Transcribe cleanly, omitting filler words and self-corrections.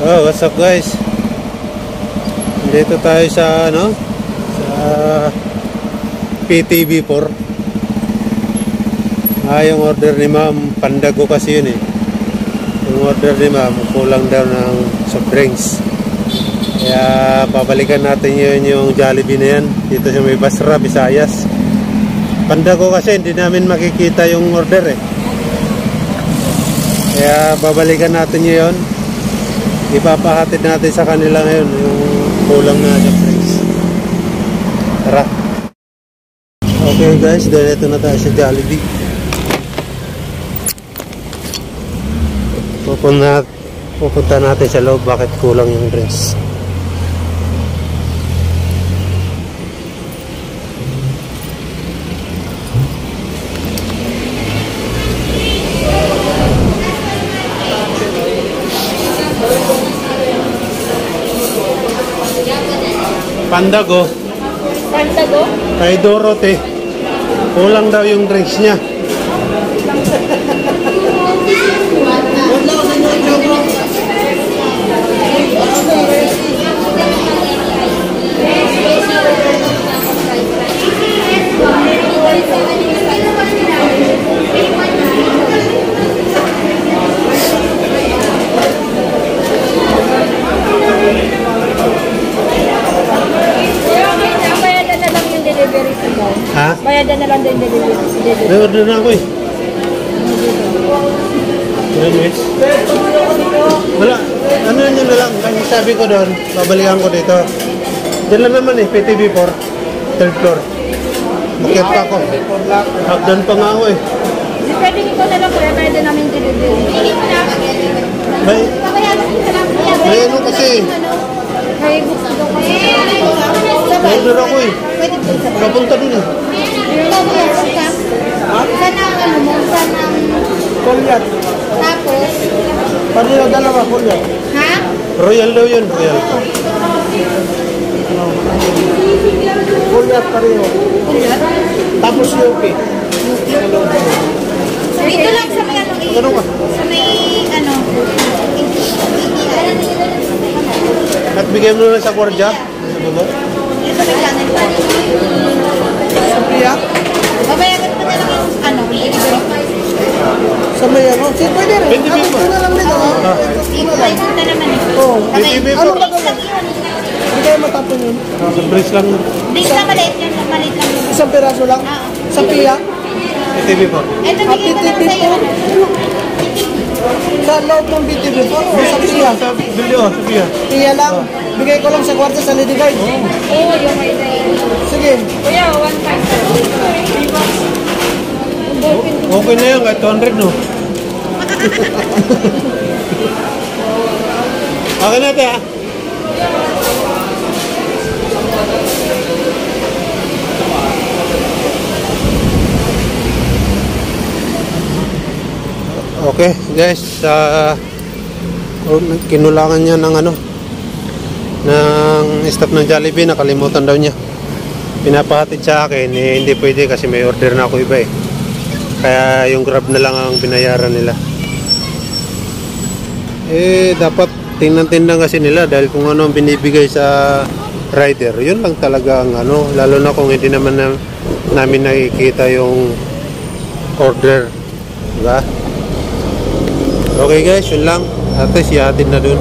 Oh, what's up guys? Dito tayo sa sa PTV4. Yung order ni Ma'am, Pandago kasi yun eh. Yung order ni Ma'am, kulang daw ng soft drinks. Kaya babalikan natin yun, yung Jollibee na yan. Dito sa may Basra, Visayas. Pandago kasi hindi namin makikita yung order eh. Kaya babalikan natin yun. Ipapahatid natin sa kanila ngayon yung kulang na soft drinks. Tara. Okay guys, dito na tayo sa Jollibee. Pupunta natin sa loob bakit kulang yung drinks. Pandago. Pandago? Kay Dorote. Kulang daw yung drinks niya. Ha? Bayadan na lang din delivery. May order na ako eh. Anyways. Wala. Ano nyo na lang. Kasi sabi ko doon, babalikan ko dito. Diyan lang naman eh, PTV4. Third floor. Bakit pa ako? Doon pa nga ako eh. Di pwede ko na lang kuya, bayadan namin delivery. May ano kasi. May gusto ko kasi. May order ako eh. Napunta dun eh. Sana ano mo? Sana Kulyat. tapos? Pareho dalawa kulyat. Ha? Royal daw yun, Royal. Kulyat pareho. Tapos UP. Dito lang sa may ano Ano ka? sa may ano. At bigay mo na sa kwardiya. Sa baba. Ito may channel pa. Sophia. Babayagan ko na lang yung ano, delivery. Sa may ano. Si pwede rin. PTV Ako po. na lang dito. Ibay ko na naman eh. Oo. PTV po. Ano ba gawin? Hindi kayo matapon yun. Sa brace lang. Drinks na maliit yan, maliit lang yun. Isang piraso lang. Sophia. PTV po. Ito, bigay ko lang sa'yo. Sa loob ng BTV po. Sophia. Sa video, sa video. Iya lang. Bigay ko lang sa kwarta sa Lady Guide. Oo, yung may day. Sige. Kuya, 1.5. Okay na yan, kahit 200 no. Okay na ito ha. Okay guys, kinulangan niya ng ng staff ng Jollibee, nakalimutan daw niya. Pinapahatid sa akin eh, hindi pwede kasi may order na ako iba eh. Kaya yung Grab na lang ang binayaran nila. Eh dapat tingnan-tingnan kasi nila dahil kung ano ang binibigay sa rider, yun lang talaga ang lalo na kung hindi naman namin nakikita yung order, diba? Okay guys, yun lang. At least ihatid na dun.